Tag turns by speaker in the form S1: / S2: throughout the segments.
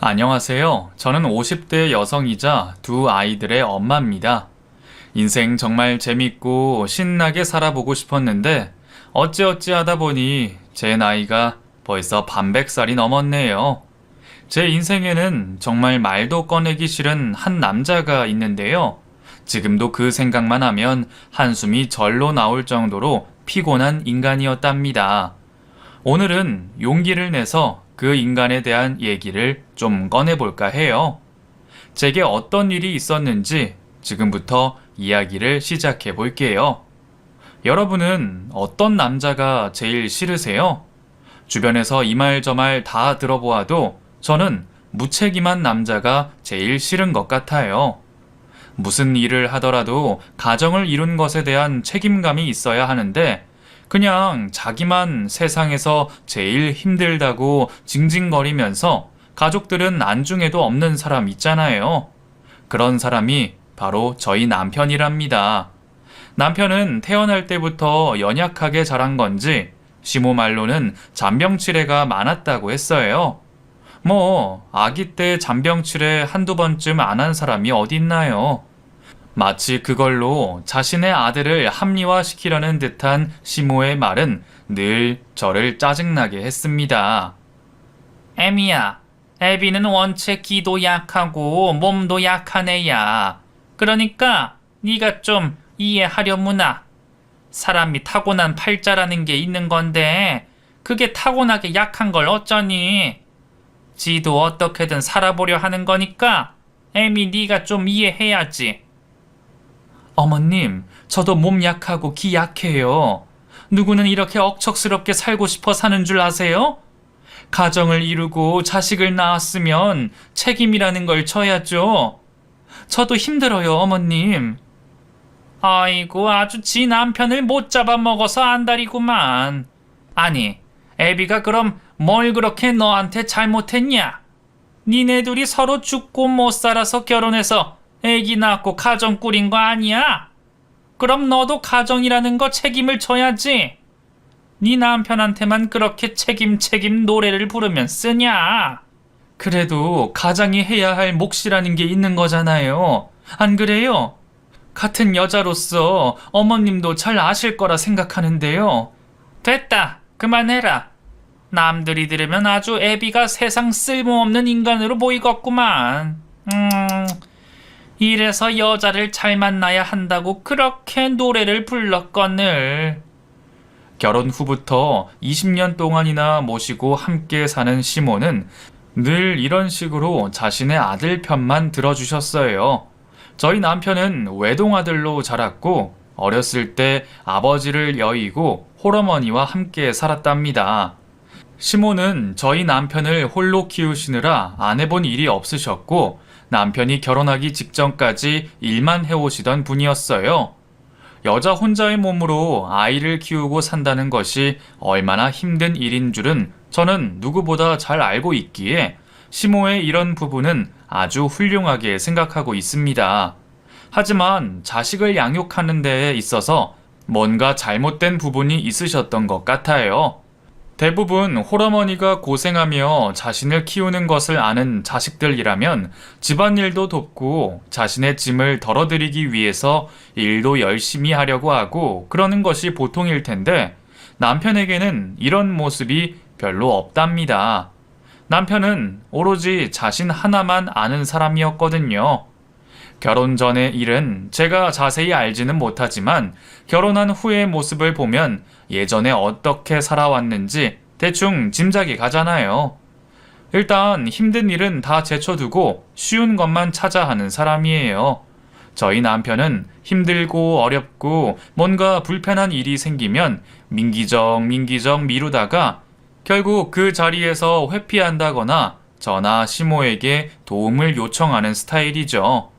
S1: 안녕하세요. 저는 50대 여성이자 두 아이들의 엄마입니다. 인생 정말 재밌고 신나게 살아보고 싶었는데 어찌어찌 하다 보니 제 나이가 벌써 반백살이 넘었네요. 제 인생에는 정말 말도 꺼내기 싫은 한 남자가 있는데요. 지금도 그 생각만 하면 한숨이 절로 나올 정도로 피곤한 인간이었답니다. 오늘은 용기를 내서 그 인간에 대한 얘기를 좀 꺼내볼까 해요. 제게 어떤 일이 있었는지 지금부터 이야기를 시작해 볼게요. 여러분은 어떤 남자가 제일 싫으세요? 주변에서 이 말 저 말 다 들어보아도 저는 무책임한 남자가 제일 싫은 것 같아요. 무슨 일을 하더라도 가정을 이룬 것에 대한 책임감이 있어야 하는데 그냥 자기만 세상에서 제일 힘들다고 징징거리면서 가족들은 안중에도 없는 사람 있잖아요. 그런 사람이 바로 저희 남편이랍니다. 남편은 태어날 때부터 연약하게 자란 건지 시모 말로는 잔병치레가 많았다고 했어요. 아기 때 잔병치레 한두 번쯤 안 한 사람이 어딨나요? 마치 그걸로 자신의 아들을 합리화시키려는 듯한 시모의 말은 늘 저를 짜증나게 했습니다. 애미야, 애비는 원체 기도 약하고 몸도 약한 애야. 그러니까 네가 좀 이해하려무나. 사람이 타고난 팔자라는 게 있는 건데 그게 타고나게 약한 걸 어쩌니? 지도 어떻게든 살아보려 하는 거니까 애미 네가 좀 이해해야지. 어머님, 저도 몸 약하고 기 약해요. 누구는 이렇게 억척스럽게 살고 싶어 사는 줄 아세요? 가정을 이루고 자식을 낳았으면 책임이라는 걸 져야죠. 저도 힘들어요, 어머님. 아이고, 아주 지 남편을 못 잡아먹어서 안달이구만. 아니, 애비가 그럼 뭘 그렇게 너한테 잘못했냐? 니네 둘이 서로 죽고 못 살아서 결혼해서 애기 낳고 가정 꾸린 거 아니야? 그럼 너도 가정이라는 거 책임을 져야지. 네 남편한테만 그렇게 책임 노래를 부르면 쓰냐? 그래도 가장이 해야 할 몫이라는 게 있는 거잖아요. 안 그래요? 같은 여자로서 어머님도 잘 아실 거라 생각하는데요. 됐다. 그만해라. 남들이 들으면 아주 애비가 세상 쓸모없는 인간으로 보이겠구만. 이래서 여자를 잘 만나야 한다고 그렇게 노래를 불렀거늘. 결혼 후부터 20년 동안이나 모시고 함께 사는 시모는 늘 이런 식으로 자신의 아들 편만 들어주셨어요. 저희 남편은 외동아들로 자랐고 어렸을 때 아버지를 여의고 홀어머니와 함께 살았답니다. 시모는 저희 남편을 홀로 키우시느라 안 해본 일이 없으셨고 남편이 결혼하기 직전까지 일만 해오시던 분이었어요. 여자 혼자의 몸으로 아이를 키우고 산다는 것이 얼마나 힘든 일인 줄은 저는 누구보다 잘 알고 있기에 시모의 이런 부분은 아주 훌륭하게 생각하고 있습니다. 하지만 자식을 양육하는 데에 있어서 뭔가 잘못된 부분이 있으셨던 것 같아요. 대부분 홀어머니가 고생하며 자신을 키우는 것을 아는 자식들이라면 집안일도 돕고 자신의 짐을 덜어드리기 위해서 일도 열심히 하려고 하고 그러는 것이 보통일 텐데 남편에게는 이런 모습이 별로 없답니다. 남편은 오로지 자신 하나만 아는 사람이었거든요. 결혼 전의 일은 제가 자세히 알지는 못하지만 결혼한 후의 모습을 보면 예전에 어떻게 살아왔는지 대충 짐작이 가잖아요. 일단 힘든 일은 다 제쳐두고 쉬운 것만 찾아 하는 사람이에요. 저희 남편은 힘들고 어렵고 뭔가 불편한 일이 생기면 민기적 미루다가 결국 그 자리에서 회피한다거나 저나 시모에게 도움을 요청하는 스타일이죠.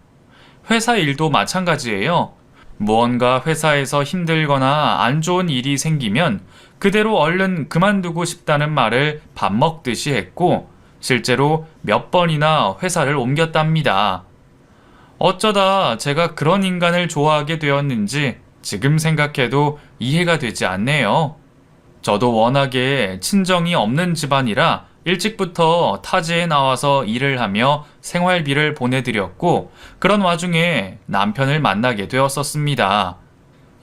S1: 회사 일도 마찬가지예요. 무언가 회사에서 힘들거나 안 좋은 일이 생기면 그대로 얼른 그만두고 싶다는 말을 밥 먹듯이 했고 실제로 몇 번이나 회사를 옮겼답니다. 어쩌다 제가 그런 인간을 좋아하게 되었는지 지금 생각해도 이해가 되지 않네요. 저도 워낙에 친정이 없는 집안이라 일찍부터 타지에 나와서 일을 하며 생활비를 보내드렸고, 그런 와중에 남편을 만나게 되었었습니다.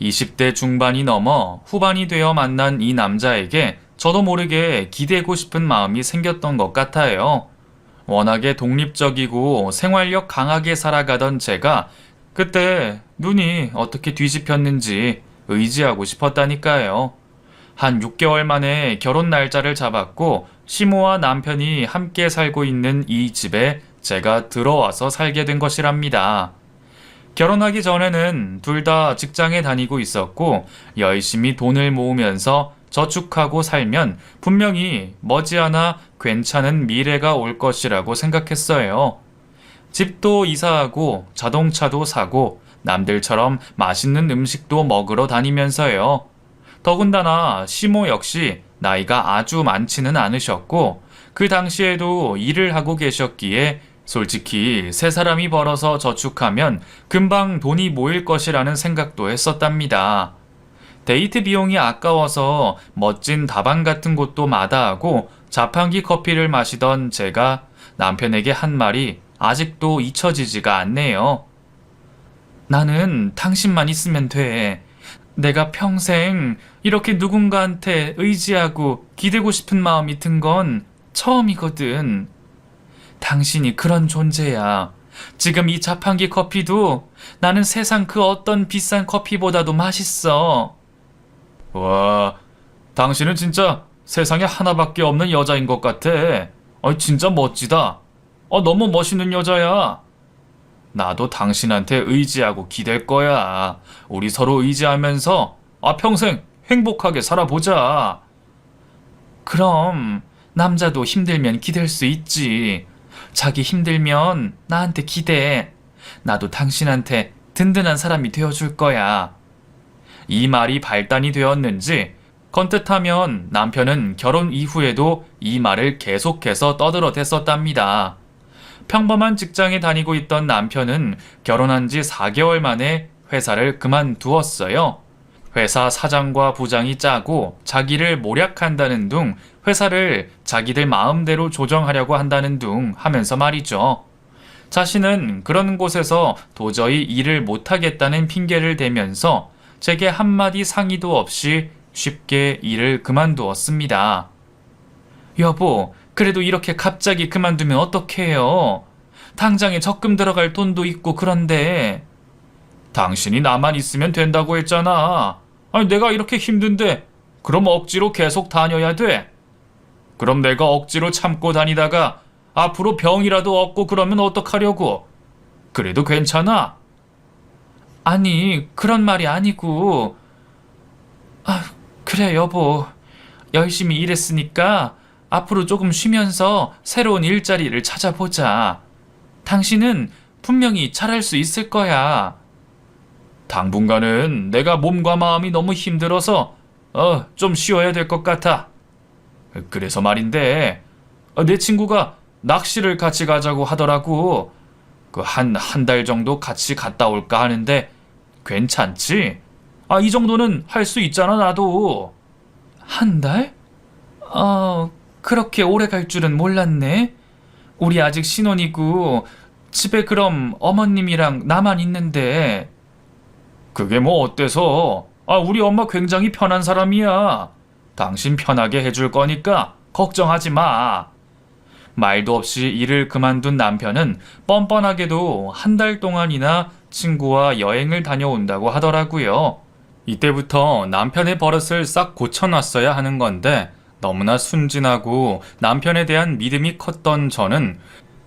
S1: 20대 중반이 넘어 후반이 되어 만난 이 남자에게 저도 모르게 기대고 싶은 마음이 생겼던 것 같아요. 워낙에 독립적이고 생활력 강하게 살아가던 제가 그때 눈이 어떻게 뒤집혔는지 의지하고 싶었다니까요. 한 6개월 만에 결혼 날짜를 잡았고 시모와 남편이 함께 살고 있는 이 집에 제가 들어와서 살게 된 것이랍니다. 결혼하기 전에는 둘 다 직장에 다니고 있었고 열심히 돈을 모으면서 저축하고 살면 분명히 머지않아 괜찮은 미래가 올 것이라고 생각했어요. 집도 이사하고 자동차도 사고 남들처럼 맛있는 음식도 먹으러 다니면서요. 더군다나 시모 역시 나이가 아주 많지는 않으셨고 그 당시에도 일을 하고 계셨기에 솔직히 세 사람이 벌어서 저축하면 금방 돈이 모일 것이라는 생각도 했었답니다. 데이트 비용이 아까워서 멋진 다방 같은 곳도 마다하고 자판기 커피를 마시던 제가 남편에게 한 말이 아직도 잊혀지지가 않네요. 나는 당신만 있으면 돼. 내가 평생 이렇게 누군가한테 의지하고 기대고 싶은 마음이 든 건 처음이거든. 당신이 그런 존재야. 지금 이 자판기 커피도 나는 세상 그 어떤 비싼 커피보다도 맛있어. 와, 당신은 진짜 세상에 하나밖에 없는 여자인 것 같아. 진짜 멋지다. 너무 멋있는 여자야. 나도 당신한테 의지하고 기댈 거야. 우리 서로 의지하면서 평생 행복하게 살아보자. 그럼 남자도 힘들면 기댈 수 있지. 자기 힘들면 나한테 기대. 나도 당신한테 든든한 사람이 되어줄 거야. 이 말이 발단이 되었는지 건뜻하면 남편은 결혼 이후에도 이 말을 계속해서 떠들어댔었답니다. 평범한 직장에 다니고 있던 남편은 결혼한 지 4개월 만에 회사를 그만두었어요. 회사 사장과 부장이 짜고 자기를 모략한다는 둥, 회사를 자기들 마음대로 조정하려고 한다는 둥 하면서 말이죠. 자신은 그런 곳에서 도저히 일을 못하겠다는 핑계를 대면서 제게 한마디 상의도 없이 쉽게 일을 그만두었습니다. 여보, 그래도 이렇게 갑자기 그만두면 어떡해요? 당장에 적금 들어갈 돈도 있고 그런데. 당신이 나만 있으면 된다고 했잖아. 내가 이렇게 힘든데 그럼 억지로 계속 다녀야 돼? 그럼 내가 억지로 참고 다니다가 앞으로 병이라도 얻고 그러면 어떡하려고? 그래도 괜찮아? 아니, 그런 말이 아니고. 그래, 여보. 열심히 일했으니까 앞으로 조금 쉬면서 새로운 일자리를 찾아보자. 당신은 분명히 잘할 수 있을 거야. 당분간은 내가 몸과 마음이 너무 힘들어서 좀 쉬어야 될 것 같아. 그래서 말인데 내 친구가 낚시를 같이 가자고 하더라고. 한 달 정도 같이 갔다 올까 하는데 괜찮지? 이 정도는 할 수 있잖아, 나도. 한 달? 그렇게 오래 갈 줄은 몰랐네. 우리 아직 신혼이고 집에 그럼 어머님이랑 나만 있는데. 그게 뭐 어때서? 우리 엄마 굉장히 편한 사람이야. 당신 편하게 해줄 거니까 걱정하지 마. 말도 없이 일을 그만둔 남편은 뻔뻔하게도 한 달 동안이나 친구와 여행을 다녀온다고 하더라고요. 이때부터 남편의 버릇을 싹 고쳐놨어야 하는 건데 너무나 순진하고 남편에 대한 믿음이 컸던 저는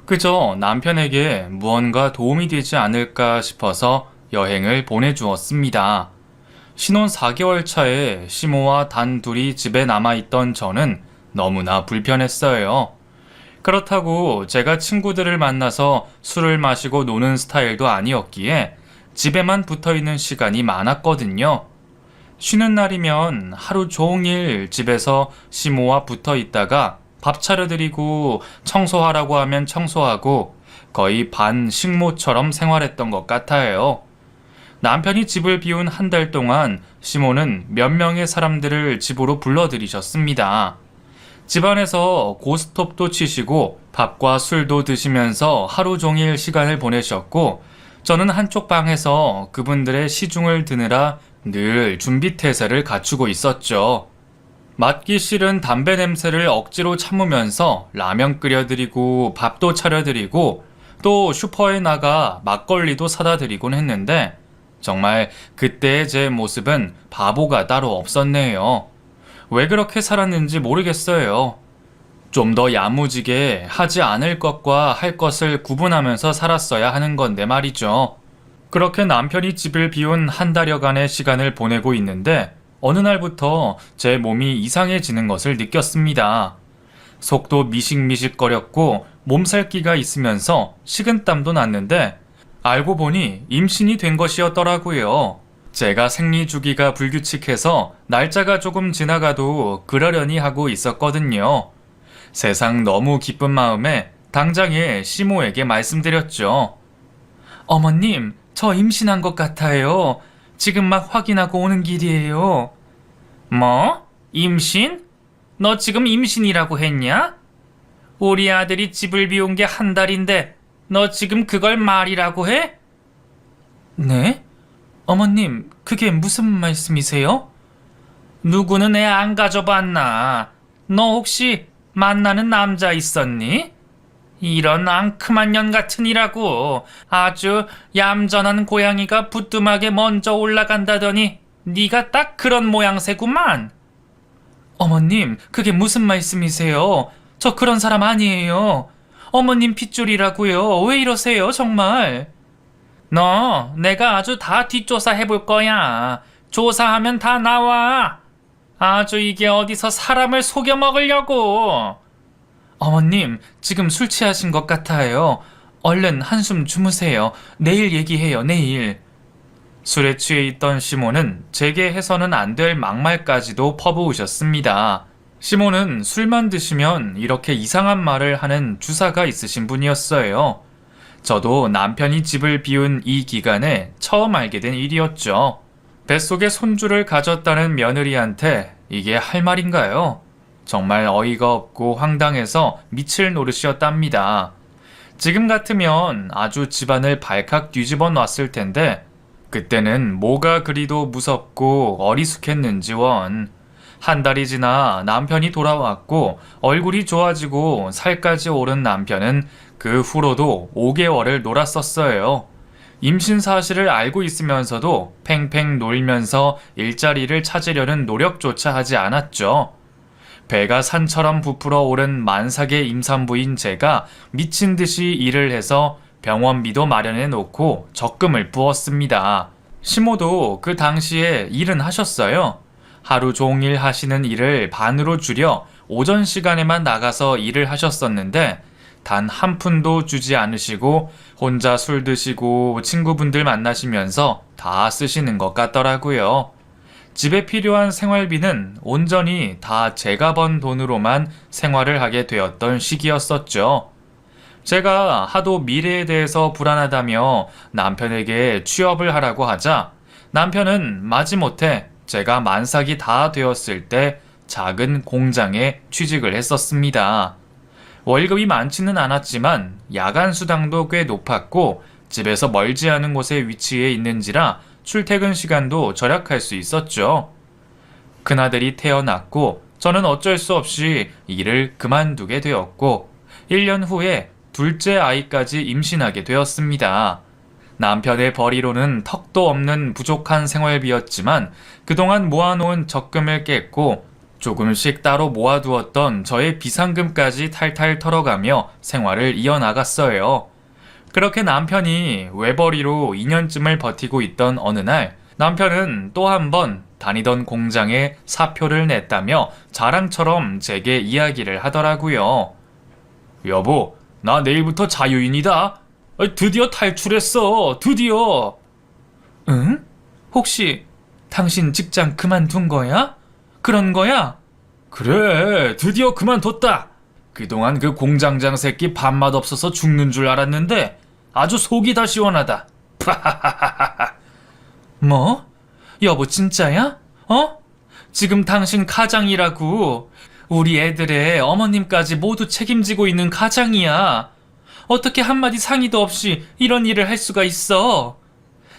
S1: 그저 남편에게 무언가 도움이 되지 않을까 싶어서 여행을 보내주었습니다. 신혼 4개월 차에 시모와 단 둘이 집에 남아있던 저는 너무나 불편했어요. 그렇다고 제가 친구들을 만나서 술을 마시고 노는 스타일도 아니었기에 집에만 붙어있는 시간이 많았거든요. 쉬는 날이면 하루 종일 집에서 시모와 붙어있다가 밥 차려드리고 청소하라고 하면 청소하고 거의 반식모처럼 생활했던 것 같아요. 남편이 집을 비운 한 달 동안 시모는 몇 명의 사람들을 집으로 불러들이셨습니다. 집안에서 고스톱도 치시고 밥과 술도 드시면서 하루 종일 시간을 보내셨고, 저는 한쪽 방에서 그분들의 시중을 드느라 늘 준비태세를 갖추고 있었죠. 맡기 싫은 담배 냄새를 억지로 참으면서 라면 끓여드리고 밥도 차려드리고 또 슈퍼에 나가 막걸리도 사다 드리곤 했는데, 정말 그때의 제 모습은 바보가 따로 없었네요. 왜 그렇게 살았는지 모르겠어요. 좀 더 야무지게 하지 않을 것과 할 것을 구분하면서 살았어야 하는 건데 말이죠. 그렇게 남편이 집을 비운 한 달여간의 시간을 보내고 있는데 어느 날부터 제 몸이 이상해지는 것을 느꼈습니다. 속도 미식미식거렸고 몸살기가 있으면서 식은땀도 났는데 알고 보니 임신이 된 것이었더라고요. 제가 생리 주기가 불규칙해서 날짜가 조금 지나가도 그러려니 하고 있었거든요. 세상 너무 기쁜 마음에 당장에 시모에게 말씀드렸죠. 어머님, 저 임신한 것 같아요. 지금 막 확인하고 오는 길이에요. 뭐? 임신? 너 지금 임신이라고 했냐? 우리 아들이 집을 비운 게 한 달인데 너 지금 그걸 말이라고 해? 네? 어머님, 그게 무슨 말씀이세요? 누구는 애 안 가져봤나? 너 혹시 만나는 남자 있었니? 이런 앙큼한 년 같으니라고. 아주 얌전한 고양이가 부뚜막에 먼저 올라간다더니 네가 딱 그런 모양새구만. 어머님, 그게 무슨 말씀이세요? 저 그런 사람 아니에요. 어머님 핏줄이라고요. 왜 이러세요, 정말? 너 내가 아주 다 뒷조사 해볼 거야. 조사하면 다 나와. 아주 이게 어디서 사람을 속여 먹으려고. 어머님, 지금 술 취하신 것 같아요. 얼른 한숨 주무세요. 내일 얘기해요, 내일. 술에 취해 있던 시몬은 제게 해서는 안 될 막말까지도 퍼부으셨습니다. 시몬은 술만 드시면 이렇게 이상한 말을 하는 주사가 있으신 분이었어요. 저도 남편이 집을 비운 이 기간에 처음 알게 된 일이었죠. 뱃속에 손주를 가졌다는 며느리한테 이게 할 말인가요? 정말 어이가 없고 황당해서 미칠 노릇이었답니다. 지금 같으면 아주 집안을 발칵 뒤집어 놨을 텐데 그때는 뭐가 그리도 무섭고 어리숙했는지 원. 한 달이 지나 남편이 돌아왔고 얼굴이 좋아지고 살까지 오른 남편은 그 후로도 5개월을 놀았었어요. 임신 사실을 알고 있으면서도 팽팽 놀면서 일자리를 찾으려는 노력조차 하지 않았죠. 배가 산처럼 부풀어 오른 만삭의 임산부인 제가 미친 듯이 일을 해서 병원비도 마련해 놓고 적금을 부었습니다. 시모도 그 당시에 일은 하셨어요. 하루 종일 하시는 일을 반으로 줄여 오전 시간에만 나가서 일을 하셨었는데 단 한 푼도 주지 않으시고 혼자 술 드시고 친구분들 만나시면서 다 쓰시는 것 같더라고요. 집에 필요한 생활비는 온전히 다 제가 번 돈으로만 생활을 하게 되었던 시기였었죠. 제가 하도 미래에 대해서 불안하다며 남편에게 취업을 하라고 하자 남편은 마지못해 제가 만삭이 다 되었을 때 작은 공장에 취직을 했었습니다. 월급이 많지는 않았지만 야간 수당도 꽤 높았고 집에서 멀지 않은 곳에 위치해 있는지라 출퇴근 시간도 절약할 수 있었죠. 큰아들이 태어났고 저는 어쩔 수 없이 일을 그만두게 되었고 1년 후에 둘째 아이까지 임신하게 되었습니다. 남편의 벌이로는 턱도 없는 부족한 생활비였지만 그동안 모아놓은 적금을 깼고 조금씩 따로 모아두었던 저의 비상금까지 탈탈 털어가며 생활을 이어나갔어요. 그렇게 남편이 외벌이로 2년쯤을 버티고 있던 어느 날 남편은 또 한 번 다니던 공장에 사표를 냈다며 자랑처럼 제게 이야기를 하더라고요. 여보, 나 내일부터 자유인이다. 드디어 탈출했어. 드디어. 응? 혹시 당신 직장 그만둔 거야? 그런 거야? 그래, 드디어 그만뒀다. 그동안 그 공장장 새끼 밥맛 없어서 죽는 줄 알았는데 아주 속이 다 시원하다. 뭐? 여보 진짜야? 어? 지금 당신 가장이라고. 우리 애들의 어머님까지 모두 책임지고 있는 가장이야. 어떻게 한마디 상의도 없이 이런 일을 할 수가 있어?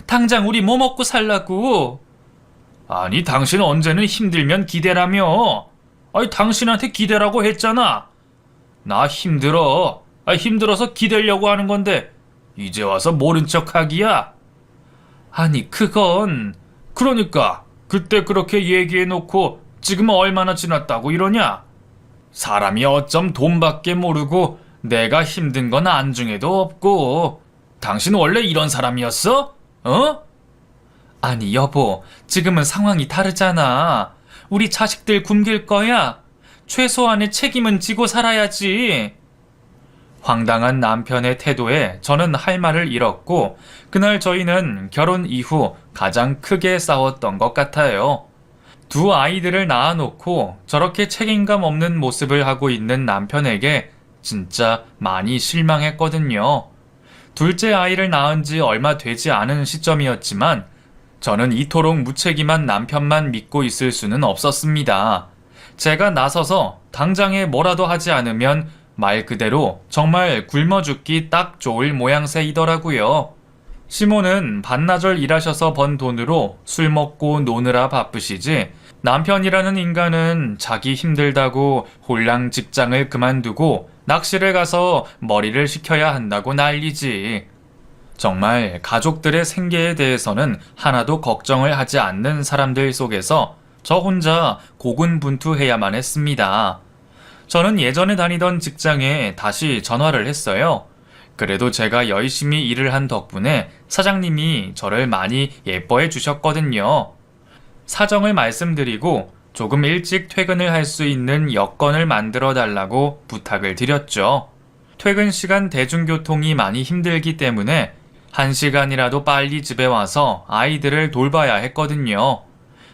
S1: 당장 우리 뭐 먹고 살라고? 아니, 당신 언제는 힘들면 기대라며. 아니, 당신한테 기대라고 했잖아. 나 힘들어. 힘들어서 기대려고 하는 건데 이제 와서 모른 척 하기야? 아니, 그러니까 그때 그렇게 얘기해놓고 지금 얼마나 지났다고 이러냐? 사람이 어쩜 돈밖에 모르고 내가 힘든 건 안중에도 없고. 당신 원래 이런 사람이었어? 어? 아니, 여보, 지금은 상황이 다르잖아. 우리 자식들 굶길 거야. 최소한의 책임은 지고 살아야지. 황당한 남편의 태도에 저는 할 말을 잃었고, 그날 저희는 결혼 이후 가장 크게 싸웠던 것 같아요. 두 아이들을 낳아놓고 저렇게 책임감 없는 모습을 하고 있는 남편에게 진짜 많이 실망했거든요. 둘째 아이를 낳은 지 얼마 되지 않은 시점이었지만 저는 이토록 무책임한 남편만 믿고 있을 수는 없었습니다. 제가 나서서 당장에 뭐라도 하지 않으면 말 그대로 정말 굶어 죽기 딱 좋을 모양새이더라고요. 시모는 반나절 일하셔서 번 돈으로 술 먹고 노느라 바쁘시지, 남편이라는 인간은 자기 힘들다고 홀랑 직장을 그만두고 낚시를 가서 머리를 식혀야 한다고 난리지. 정말 가족들의 생계에 대해서는 하나도 걱정을 하지 않는 사람들 속에서 저 혼자 고군분투해야만 했습니다. 저는 예전에 다니던 직장에 다시 전화를 했어요. 그래도 제가 열심히 일을 한 덕분에 사장님이 저를 많이 예뻐해 주셨거든요. 사정을 말씀드리고 조금 일찍 퇴근을 할 수 있는 여건을 만들어 달라고 부탁을 드렸죠. 퇴근 시간 대중교통이 많이 힘들기 때문에 1시간이라도 빨리 집에 와서 아이들을 돌봐야 했거든요.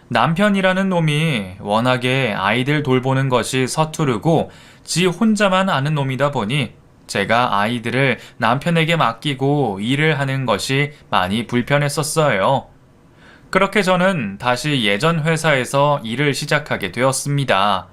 S1: 남편이라는 놈이 워낙에 아이들 돌보는 것이 서투르고 지 혼자만 아는 놈이다 보니 제가 아이들을 남편에게 맡기고 일을 하는 것이 많이 불편했었어요. 그렇게 저는 다시 예전 회사에서 일을 시작하게 되었습니다.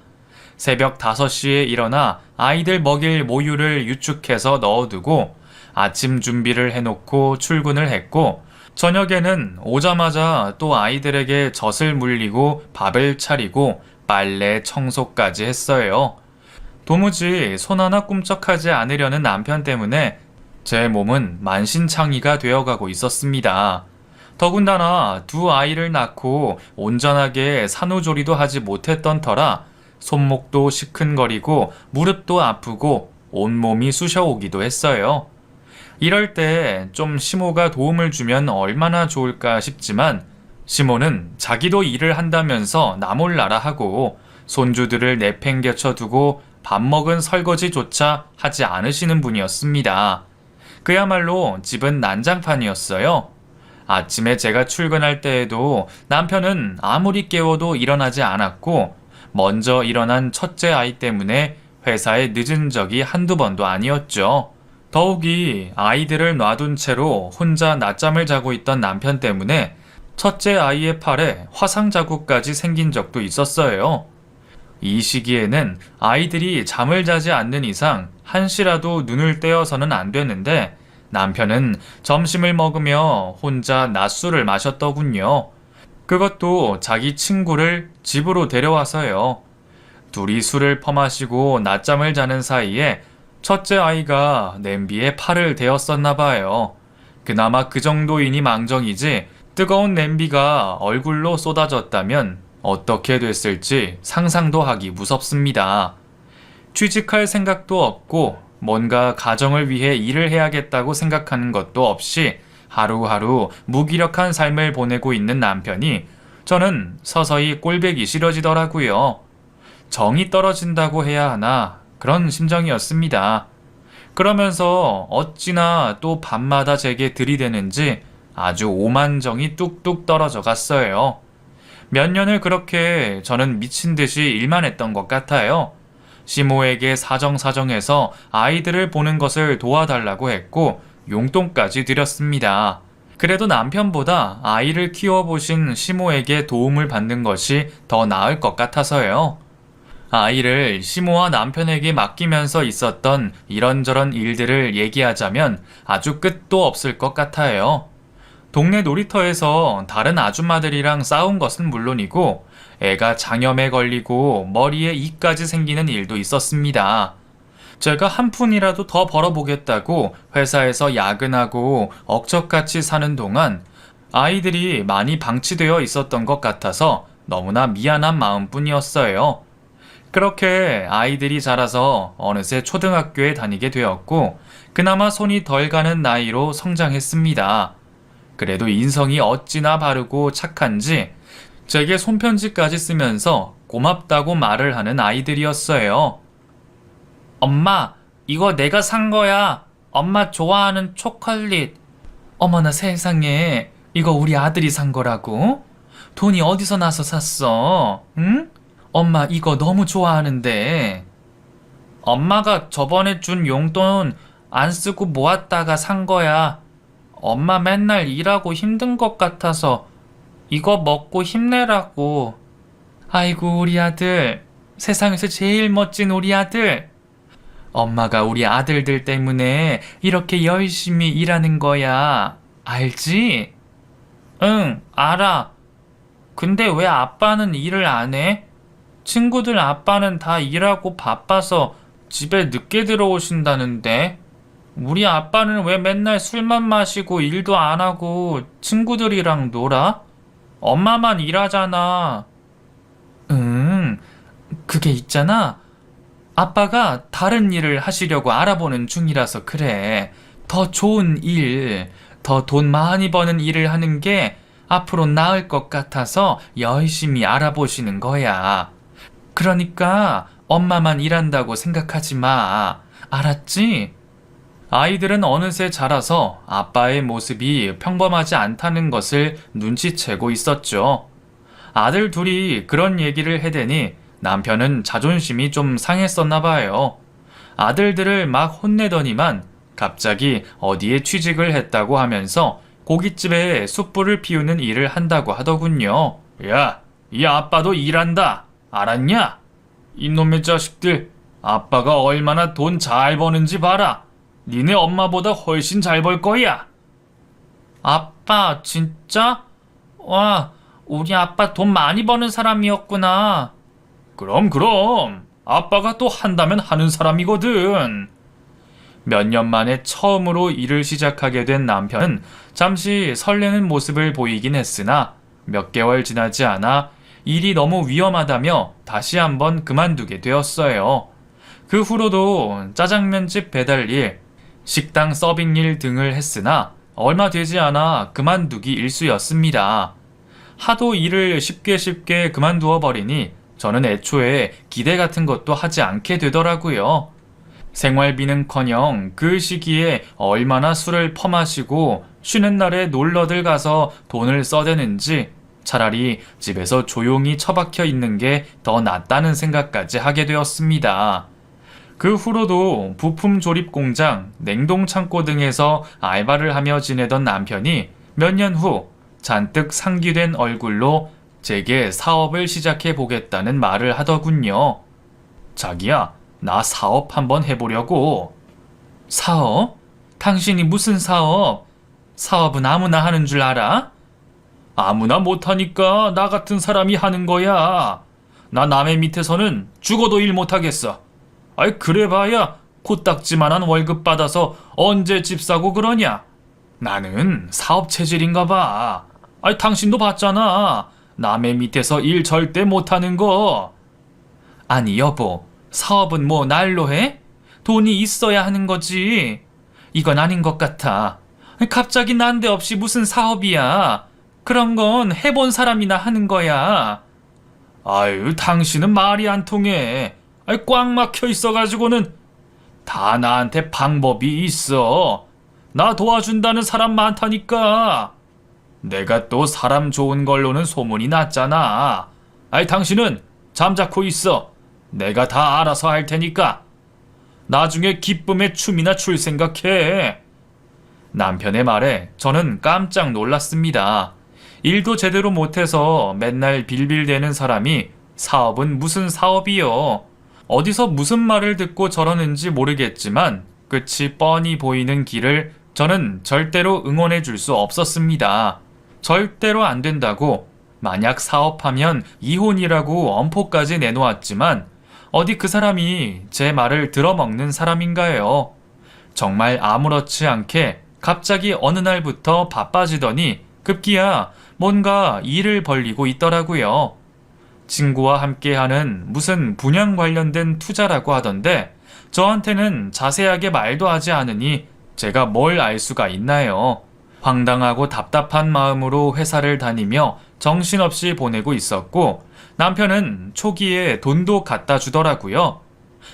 S1: 새벽 5시에 일어나 아이들 먹일 모유를 유축해서 넣어두고 아침 준비를 해놓고 출근을 했고, 저녁에는 오자마자 또 아이들에게 젖을 물리고 밥을 차리고 빨래 청소까지 했어요. 도무지 손 하나 꿈쩍하지 않으려는 남편 때문에 제 몸은 만신창이가 되어가고 있었습니다. 더군다나 두 아이를 낳고 온전하게 산후조리도 하지 못했던 터라 손목도 시큰거리고 무릎도 아프고 온몸이 쑤셔오기도 했어요. 이럴 때 좀 시모가 도움을 주면 얼마나 좋을까 싶지만 시모는 자기도 일을 한다면서 나몰라라 하고 손주들을 내팽개쳐 두고 밥 먹은 설거지조차 하지 않으시는 분이었습니다. 그야말로 집은 난장판이었어요. 아침에 제가 출근할 때에도 남편은 아무리 깨워도 일어나지 않았고 먼저 일어난 첫째 아이 때문에 회사에 늦은 적이 한두 번도 아니었죠. 더욱이 아이들을 놔둔 채로 혼자 낮잠을 자고 있던 남편 때문에 첫째 아이의 팔에 화상 자국까지 생긴 적도 있었어요. 이 시기에는 아이들이 잠을 자지 않는 이상 한시라도 눈을 떼어서는 안 되는데 남편은 점심을 먹으며 혼자 낮술을 마셨더군요. 그것도 자기 친구를 집으로 데려와서요. 둘이 술을 퍼마시고 낮잠을 자는 사이에 첫째 아이가 냄비에 팔을 대었었나 봐요. 그나마 그 정도이니 망정이지 뜨거운 냄비가 얼굴로 쏟아졌다면 어떻게 됐을지 상상도 하기 무섭습니다. 취직할 생각도 없고 뭔가 가정을 위해 일을 해야겠다고 생각하는 것도 없이 하루하루 무기력한 삶을 보내고 있는 남편이 저는 서서히 꼴보기 싫어지더라고요. 정이 떨어진다고 해야 하나 그런 심정이었습니다. 그러면서 어찌나 또 밤마다 제게 들이대는지 아주 오만정이 뚝뚝 떨어져 갔어요. 몇 년을 그렇게 저는 미친 듯이 일만 했던 것 같아요. 시모에게 사정사정해서 아이들을 보는 것을 도와달라고 했고 용돈까지 드렸습니다. 그래도 남편보다 아이를 키워보신 시모에게 도움을 받는 것이 더 나을 것 같아서요. 아이를 시모와 남편에게 맡기면서 있었던 이런저런 일들을 얘기하자면 아주 끝도 없을 것 같아요. 동네 놀이터에서 다른 아줌마들이랑 싸운 것은 물론이고 애가 장염에 걸리고 머리에 이까지 생기는 일도 있었습니다. 제가 한 푼이라도 더 벌어보겠다고 회사에서 야근하고 억척같이 사는 동안 아이들이 많이 방치되어 있었던 것 같아서 너무나 미안한 마음뿐이었어요. 그렇게 아이들이 자라서 어느새 초등학교에 다니게 되었고 그나마 손이 덜 가는 나이로 성장했습니다. 그래도 인성이 어찌나 바르고 착한지 제게 손편지까지 쓰면서 고맙다고 말을 하는 아이들이었어요. 엄마, 이거 내가 산 거야. 엄마 좋아하는 초콜릿. 어머나 세상에, 이거 우리 아들이 산 거라고? 돈이 어디서 나서 샀어? 응? 엄마 이거 너무 좋아하는데. 엄마가 저번에 준 용돈 안 쓰고 모았다가 산 거야. 엄마 맨날 일하고 힘든 것 같아서 이거 먹고 힘내라고. 아이고 우리 아들, 세상에서 제일 멋진 우리 아들. 엄마가 우리 아들들 때문에 이렇게 열심히 일하는 거야. 알지? 응, 알아. 근데 왜 아빠는 일을 안 해? 친구들 아빠는 다 일하고 바빠서 집에 늦게 들어오신다는데. 우리 아빠는 왜 맨날 술만 마시고 일도 안 하고 친구들이랑 놀아? 엄마만 일하잖아. 그게 있잖아. 아빠가 다른 일을 하시려고 알아보는 중이라서 그래. 더 좋은 일, 더 돈 많이 버는 일을 하는 게 앞으로 나을 것 같아서 열심히 알아보시는 거야. 그러니까 엄마만 일한다고 생각하지 마. 알았지? 아이들은 어느새 자라서 아빠의 모습이 평범하지 않다는 것을 눈치채고 있었죠. 아들 둘이 그런 얘기를 해대니 남편은 자존심이 좀 상했었나 봐요. 아들들을 막 혼내더니만 갑자기 어디에 취직을 했다고 하면서 고깃집에 숯불을 피우는 일을 한다고 하더군요. 야, 이 아빠도 일한다. 알았냐? 이놈의 자식들, 아빠가 얼마나 돈 잘 버는지 봐라. 니네 엄마보다 훨씬 잘 벌 거야. 아빠, 진짜? 와, 우리 아빠 돈 많이 버는 사람이었구나. 그럼. 아빠가 또 한다면 하는 사람이거든. 몇 년 만에 처음으로 일을 시작하게 된 남편은 잠시 설레는 모습을 보이긴 했으나 몇 개월 지나지 않아 일이 너무 위험하다며 다시 한번 그만두게 되었어요. 그 후로도 짜장면집 배달일, 식당 서빙일 등을 했으나 얼마 되지 않아 그만두기 일쑤였습니다. 하도 일을 쉽게 그만두어 버리니 저는 애초에 기대 같은 것도 하지 않게 되더라고요. 생활비는커녕 그 시기에 얼마나 술을 퍼마시고 쉬는 날에 놀러들 가서 돈을 써대는지 차라리 집에서 조용히 처박혀 있는 게 더 낫다는 생각까지 하게 되었습니다. 그 후로도 부품 조립 공장, 냉동 창고 등에서 알바를 하며 지내던 남편이 몇 년 후 잔뜩 상기된 얼굴로 제게 사업을 시작해 보겠다는 말을 하더군요. 자기야, 나 사업 한번 해보려고. 사업? 당신이 무슨 사업? 사업은 아무나 하는 줄 알아? 아무나 못하니까 나 같은 사람이 하는 거야. 나 남의 밑에서는 죽어도 일 못하겠어. 아이 그래봐야 코딱지만한 월급 받아서 언제 집 사고 그러냐. 나는 사업 체질인가 봐. 아이 당신도 봤잖아. 남의 밑에서 일 절대 못하는 거. 아니 여보, 사업은 뭐 날로 해? 돈이 있어야 하는 거지. 이건 아닌 것 같아. 갑자기 난데없이 무슨 사업이야. 그런 건 해본 사람이나 하는 거야. 아유, 당신은 말이 안 통해. 아이, 꽉 막혀 있어가지고는. 다 나한테 방법이 있어. 나 도와준다는 사람 많다니까. 내가 또 사람 좋은 걸로는 소문이 났잖아. 아이, 당신은 잠자코 있어. 내가 다 알아서 할 테니까. 나중에 기쁨의 춤이나 출 생각해. 남편의 말에 저는 깜짝 놀랐습니다. 일도 제대로 못해서 맨날 빌빌대는 사람이 사업은 무슨 사업이요? 어디서 무슨 말을 듣고 저러는지 모르겠지만 끝이 뻔히 보이는 길을 저는 절대로 응원해 줄 수 없었습니다. 절대로 안 된다고. 만약 사업하면 이혼이라고 엄포까지 내놓았지만 어디 그 사람이 제 말을 들어먹는 사람인가요? 정말 아무렇지 않게 갑자기 어느 날부터 바빠지더니 급기야 뭔가 일을 벌리고 있더라고요. 친구와 함께하는 무슨 분양 관련된 투자라고 하던데 저한테는 자세하게 말도 하지 않으니 제가 뭘 알 수가 있나요? 황당하고 답답한 마음으로 회사를 다니며 정신없이 보내고 있었고 남편은 초기에 돈도 갖다 주더라고요.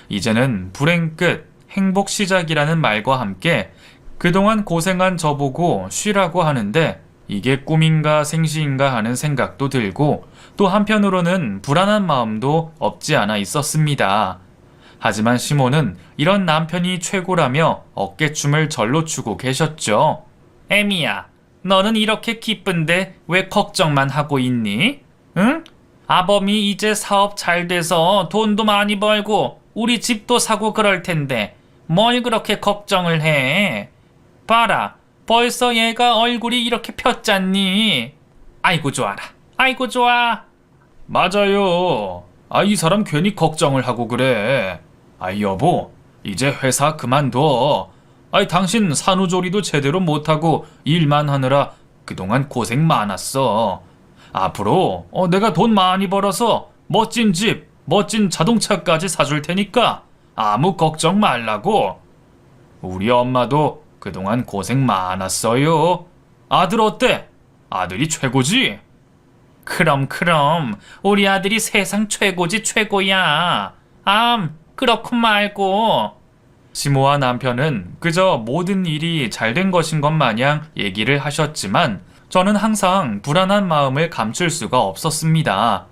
S1: 이제는 불행 끝, 행복 시작이라는 말과 함께 그동안 고생한 저보고 쉬라고 하는데 이게 꿈인가 생시인가 하는 생각도 들고 또 한편으로는 불안한 마음도 없지 않아 있었습니다. 하지만 시모는 이런 남편이 최고라며 어깨춤을 절로 추고 계셨죠. 에미야, 너는 이렇게 기쁜데 왜 걱정만 하고 있니? 응? 아범이 이제 사업 잘 돼서 돈도 많이 벌고 우리 집도 사고 그럴 텐데 뭘 그렇게 걱정을 해? 봐라, 벌써 얘가 얼굴이 이렇게 폈잖니? 아이고 좋아라, 아이고 좋아. 맞아요. 이 사람 괜히 걱정을 하고 그래. 여보, 이제 회사 그만둬. 당신 산후조리도 제대로 못하고 일만 하느라 그동안 고생 많았어. 앞으로 내가 돈 많이 벌어서 멋진 집, 멋진 자동차까지 사줄 테니까 아무 걱정 말라고. 우리 엄마도 그동안 고생 많았어요. 아들 어때? 아들이 최고지? 그럼 우리 아들이 세상 최고지 최고야. 그렇고 말고. 시모와 남편은 그저 모든 일이 잘된 것인 것 마냥 얘기를 하셨지만 저는 항상 불안한 마음을 감출 수가 없었습니다.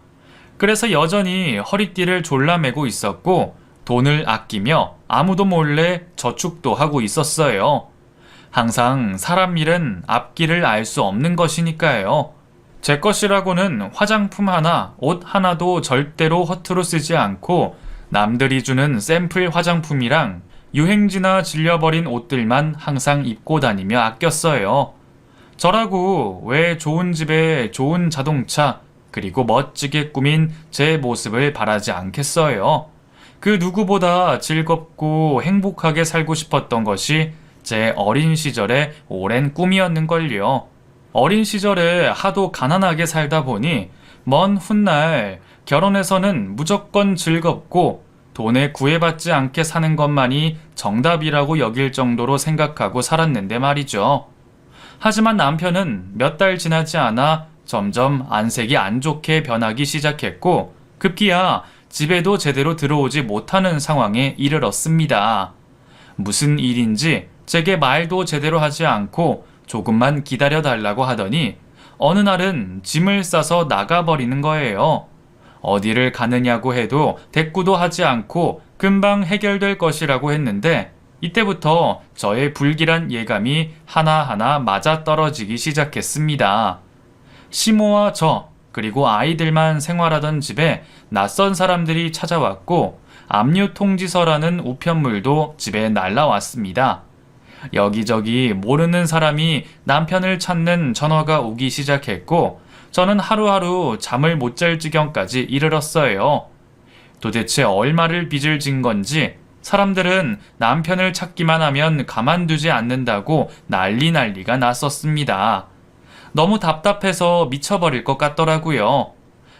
S1: 그래서 여전히 허리띠를 졸라매고 있었고 돈을 아끼며 아무도 몰래 저축도 하고 있었어요. 항상 사람 일은 앞길을 알 수 없는 것이니까요. 제 것이라고는 화장품 하나, 옷 하나도 절대로 허투루 쓰지 않고 남들이 주는 샘플 화장품이랑 유행지나 질려버린 옷들만 항상 입고 다니며 아꼈어요. 저라고 왜 좋은 집에 좋은 자동차 그리고 멋지게 꾸민 제 모습을 바라지 않겠어요. 그 누구보다 즐겁고 행복하게 살고 싶었던 것이 제 어린 시절의 오랜 꿈이었는걸요. 어린 시절에 하도 가난하게 살다 보니 먼 훗날 결혼해서는 무조건 즐겁고 돈에 구애받지 않게 사는 것만이 정답이라고 여길 정도로 생각하고 살았는데 말이죠. 하지만 남편은 몇 달 지나지 않아 점점 안색이 안 좋게 변하기 시작했고 급기야 집에도 제대로 들어오지 못하는 상황에 이르렀습니다. 무슨 일인지 제게 말도 제대로 하지 않고 조금만 기다려달라고 하더니 어느 날은 짐을 싸서 나가버리는 거예요. 어디를 가느냐고 해도 대꾸도 하지 않고 금방 해결될 것이라고 했는데 이때부터 저의 불길한 예감이 하나하나 맞아떨어지기 시작했습니다. 시모와 저 그리고 아이들만 생활하던 집에 낯선 사람들이 찾아왔고 압류 통지서라는 우편물도 집에 날라왔습니다. 여기저기 모르는 사람이 남편을 찾는 전화가 오기 시작했고 저는 하루하루 잠을 못 잘 지경까지 이르렀어요. 도대체 얼마를 빚을 진 건지 사람들은 남편을 찾기만 하면 가만두지 않는다고 난리가 났었습니다. 너무 답답해서 미쳐버릴 것 같더라고요.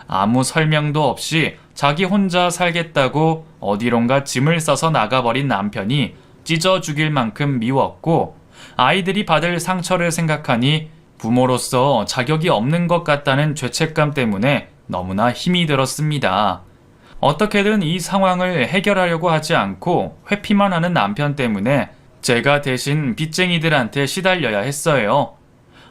S1: 아무 설명도 없이 자기 혼자 살겠다고 어디론가 짐을 싸서 나가버린 남편이 찢어 죽일 만큼 미웠고 아이들이 받을 상처를 생각하니 부모로서 자격이 없는 것 같다는 죄책감 때문에 너무나 힘이 들었습니다. 어떻게든 이 상황을 해결하려고 하지 않고 회피만 하는 남편 때문에 제가 대신 빚쟁이들한테 시달려야 했어요.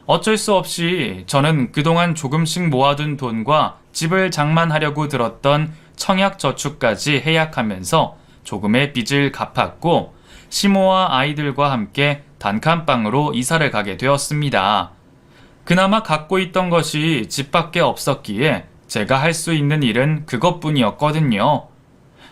S1: 어쩔 수 없이 저는 그동안 조금씩 모아둔 돈과 집을 장만하려고 들었던 청약저축까지 해약하면서 조금의 빚을 갚았고 시모와 아이들과 함께 단칸방으로 이사를 가게 되었습니다. 그나마 갖고 있던 것이 집밖에 없었기에 제가 할 수 있는 일은 그것뿐이었거든요.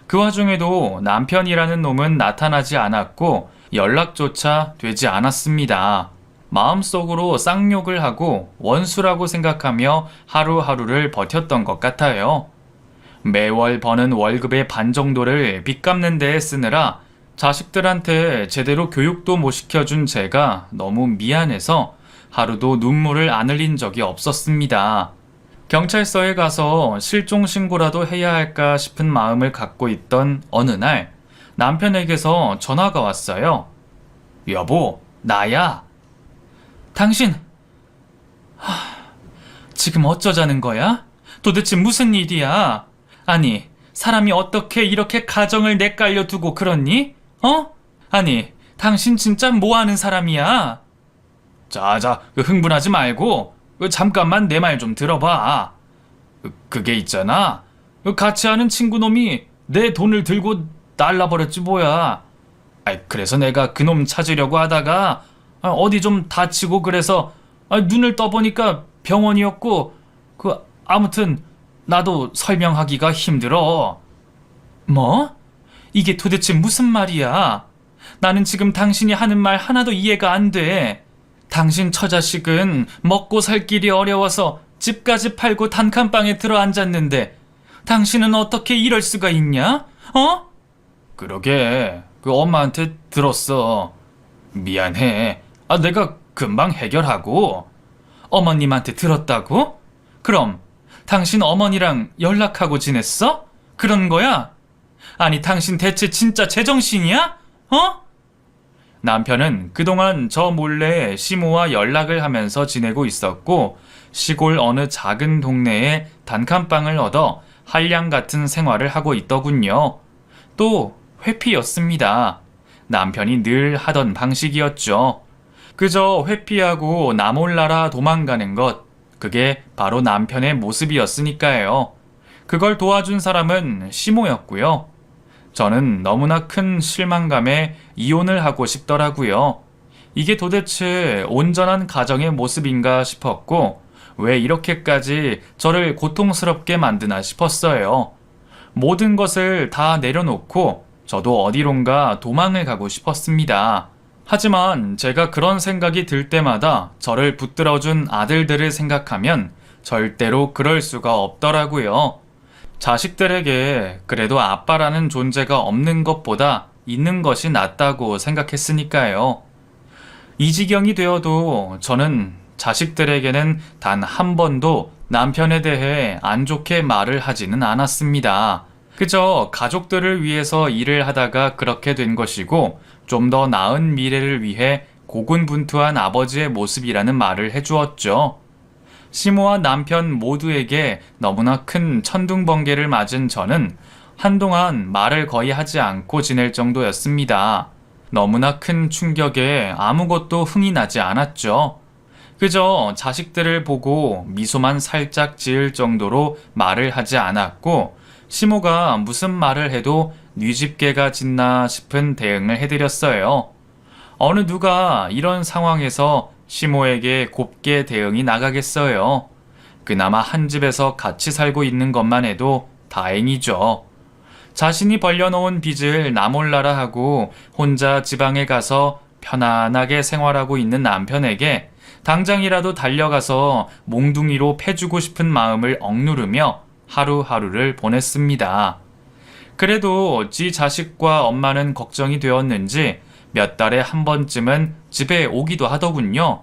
S1: 그 와중에도 남편이라는 놈은 나타나지 않았고 연락조차 되지 않았습니다. 마음속으로 쌍욕을 하고 원수라고 생각하며 하루하루를 버텼던 것 같아요. 매월 버는 월급의 반 정도를 빚 갚는 데에 쓰느라 자식들한테 제대로 교육도 못 시켜준 제가 너무 미안해서 하루도 눈물을 안 흘린 적이 없었습니다. 경찰서에 가서 실종 신고라도 해야 할까 싶은 마음을 갖고 있던 어느 날 남편에게서 전화가 왔어요. 여보, 나야. 당신, 지금 어쩌자는 거야? 도대체 무슨 일이야? 아니, 사람이 어떻게 이렇게 가정을 내깔려 두고 그러니? 아니, 당신 진짜 뭐 하는 사람이야? 자, 흥분하지 말고 잠깐만 내 말 좀 들어봐. 그게 있잖아. 같이 하는 친구놈이 내 돈을 들고 날라버렸지 뭐야. 그래서 내가 그놈 찾으려고 하다가 어디 좀 다치고 그래서 눈을 떠보니까 병원이었고 아무튼 나도 설명하기가 힘들어. 뭐? 이게 도대체 무슨 말이야? 나는 지금 당신이 하는 말 하나도 이해가 안 돼. 당신 처자식은 먹고 살 길이 어려워서 집까지 팔고 단칸방에 들어앉았는데 당신은 어떻게 이럴 수가 있냐? 그러게, 엄마한테 들었어. 미안해. 내가 금방 해결하고. 어머님한테 들었다고? 그럼 당신 어머니랑 연락하고 지냈어? 그런 거야? 아니, 당신 대체 진짜 제정신이야? 남편은 그동안 저 몰래 시모와 연락을 하면서 지내고 있었고 시골 어느 작은 동네에 단칸방을 얻어 한량 같은 생활을 하고 있더군요. 또 회피였습니다. 남편이 늘 하던 방식이었죠. 그저 회피하고 나 몰라라 도망가는 것, 그게 바로 남편의 모습이었으니까요. 그걸 도와준 사람은 시모였고요. 저는 너무나 큰 실망감에 이혼을 하고 싶더라고요. 이게 도대체 온전한 가정의 모습인가 싶었고 왜 이렇게까지 저를 고통스럽게 만드나 싶었어요. 모든 것을 다 내려놓고 저도 어디론가 도망을 가고 싶었습니다. 하지만 제가 그런 생각이 들 때마다 저를 붙들어준 아들들을 생각하면 절대로 그럴 수가 없더라고요. 자식들에게 그래도 아빠라는 존재가 없는 것보다 있는 것이 낫다고 생각했으니까요. 이 지경이 되어도 저는 자식들에게는 단 한 번도 남편에 대해 안 좋게 말을 하지는 않았습니다. 그저 가족들을 위해서 일을 하다가 그렇게 된 것이고 좀 더 나은 미래를 위해 고군분투한 아버지의 모습이라는 말을 해주었죠. 시모와 남편 모두에게 너무나 큰 천둥번개를 맞은 저는 한동안 말을 거의 하지 않고 지낼 정도였습니다. 너무나 큰 충격에 아무것도 흥이 나지 않았죠. 그저 자식들을 보고 미소만 살짝 지을 정도로 말을 하지 않았고 시모가 무슨 말을 해도 뉘집개가 짖나 싶은 대응을 해드렸어요. 어느 누가 이런 상황에서 시모에게 곱게 대응이 나가겠어요. 그나마 한 집에서 같이 살고 있는 것만 해도 다행이죠. 자신이 벌려놓은 빚을 나 몰라라 하고 혼자 지방에 가서 편안하게 생활하고 있는 남편에게 당장이라도 달려가서 몽둥이로 패주고 싶은 마음을 억누르며 하루하루를 보냈습니다. 그래도 지 자식과 엄마는 걱정이 되었는지 몇 달에 한 번쯤은 집에 오기도 하더군요.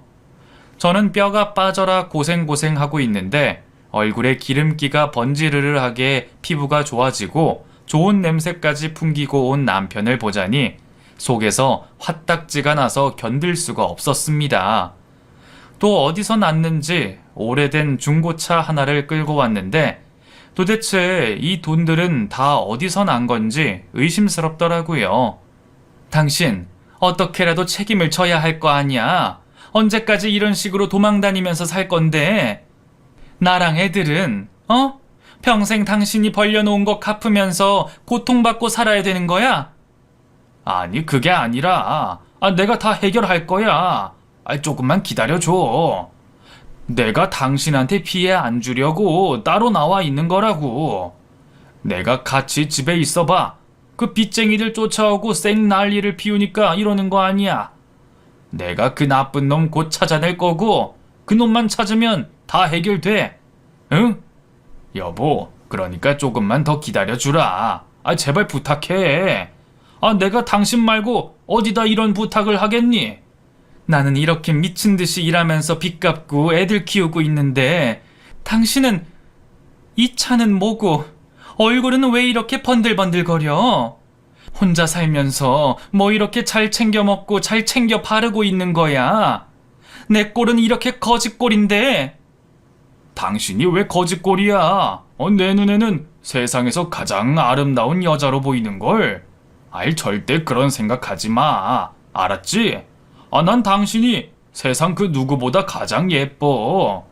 S1: 저는 뼈가 빠져라 고생하고 있는데 얼굴에 기름기가 번지르르하게 피부가 좋아지고 좋은 냄새까지 풍기고 온 남편을 보자니 속에서 화딱지가 나서 견딜 수가 없었습니다. 또 어디서 났는지 오래된 중고차 하나를 끌고 왔는데 도대체 이 돈들은 다 어디서 난 건지 의심스럽더라고요. 당신 어떻게라도 책임을 져야 할 거 아니야. 언제까지 이런 식으로 도망다니면서 살 건데. 나랑 애들은 평생 당신이 벌려놓은 거 갚으면서 고통받고 살아야 되는 거야? 아니, 그게 아니라 내가 다 해결할 거야. 조금만 기다려줘. 내가 당신한테 피해 안 주려고 따로 나와 있는 거라고. 내가 같이 집에 있어봐. 그 빚쟁이들 쫓아오고 쌩 난리를 피우니까 이러는 거 아니야. 내가 그 나쁜 놈 곧 찾아낼 거고 그 놈만 찾으면 다 해결돼. 응? 여보, 그러니까 조금만 더 기다려주라. 제발 부탁해. 내가 당신 말고 어디다 이런 부탁을 하겠니? 나는 이렇게 미친 듯이 일하면서 빚 갚고 애들 키우고 있는데 당신은 이 차는 뭐고 얼굴은 왜 이렇게 번들번들거려? 혼자 살면서 뭐 이렇게 잘 챙겨 먹고 잘 챙겨 바르고 있는 거야? 내 꼴은 이렇게 거짓꼴인데. 당신이 왜 거짓꼴이야? 내 눈에는 세상에서 가장 아름다운 여자로 보이는걸. 절대 그런 생각하지 마. 알았지? 난 당신이 세상 그 누구보다 가장 예뻐.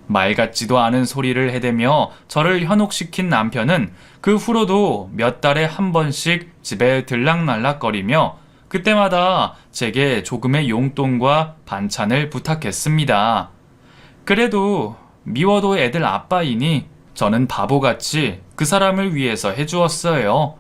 S1: 말 같지도 않은 소리를 해대며 저를 현혹시킨 남편은 그 후로도 몇 달에 한 번씩 집에 들락날락거리며 그때마다 제게 조금의 용돈과 반찬을 부탁했습니다. 그래도 미워도 애들 아빠이니 저는 바보같이 그 사람을 위해서 해주었어요.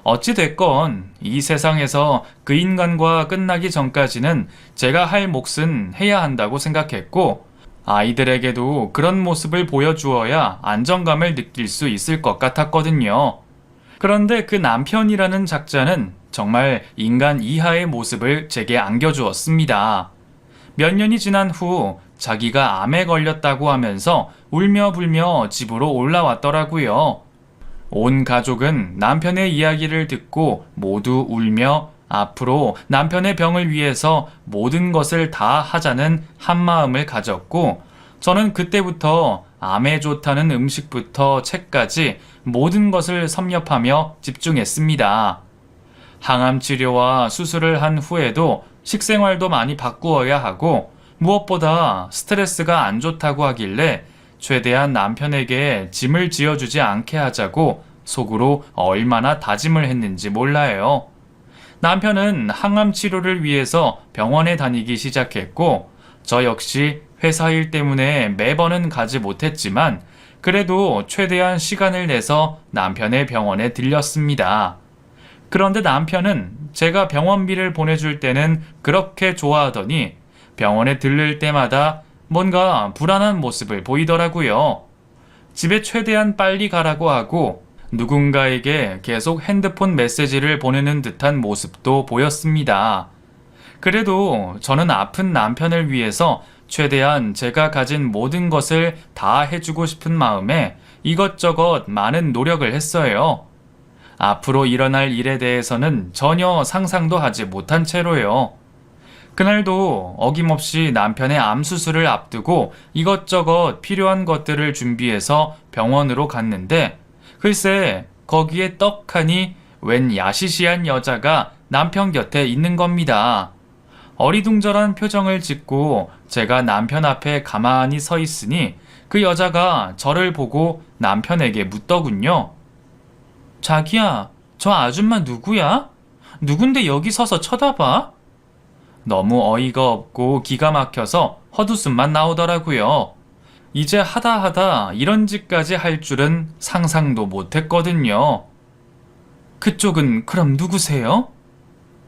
S1: 어찌됐건 이 세상에서 그 인간과 끝나기 전까지는 제가 할 몫은 해야 한다고 생각했고 아이들에게도 그런 모습을 보여주어야 안정감을 느낄 수 있을 것 같았거든요. 그런데 그 남편이라는 작자는 정말 인간 이하의 모습을 제게 안겨주었습니다. 몇 년이 지난 후 자기가 암에 걸렸다고 하면서 울며 불며 집으로 올라왔더라고요. 온 가족은 남편의 이야기를 듣고 모두 울며 앞으로 남편의 병을 위해서 모든 것을 다 하자는 한마음을 가졌고 저는 그때부터 암에 좋다는 음식부터 책까지 모든 것을 섭렵하며 집중했습니다. 항암 치료와 수술을 한 후에도 식생활도 많이 바꾸어야 하고 무엇보다 스트레스가 안 좋다고 하길래 최대한 남편에게 짐을 지어주지 않게 하자고 속으로 얼마나 다짐을 했는지 몰라요. 남편은 항암 치료를 위해서 병원에 다니기 시작했고 저 역시 회사 일 때문에 매번은 가지 못했지만 그래도 최대한 시간을 내서 남편의 병원에 들렸습니다. 그런데 남편은 제가 병원비를 보내줄 때는 그렇게 좋아하더니 병원에 들를 때마다 뭔가 불안한 모습을 보이더라고요. 집에 최대한 빨리 가라고 하고 누군가에게 계속 핸드폰 메시지를 보내는 듯한 모습도 보였습니다. 그래도 저는 아픈 남편을 위해서 최대한 제가 가진 모든 것을 다 해주고 싶은 마음에 이것저것 많은 노력을 했어요. 앞으로 일어날 일에 대해서는 전혀 상상도 하지 못한 채로요. 그날도 어김없이 남편의 암 수술을 앞두고 이것저것 필요한 것들을 준비해서 병원으로 갔는데 글쎄 거기에 떡하니 웬 야시시한 여자가 남편 곁에 있는 겁니다. 어리둥절한 표정을 짓고 제가 남편 앞에 가만히 서 있으니 그 여자가 저를 보고 남편에게 묻더군요. 자기야, 저 아줌마 누구야? 누군데 여기 서서 쳐다봐? 너무 어이가 없고 기가 막혀서 헛웃음만 나오더라고요. 이제 하다 이런 짓까지 할 줄은 상상도 못했거든요. 그쪽은 그럼 누구세요?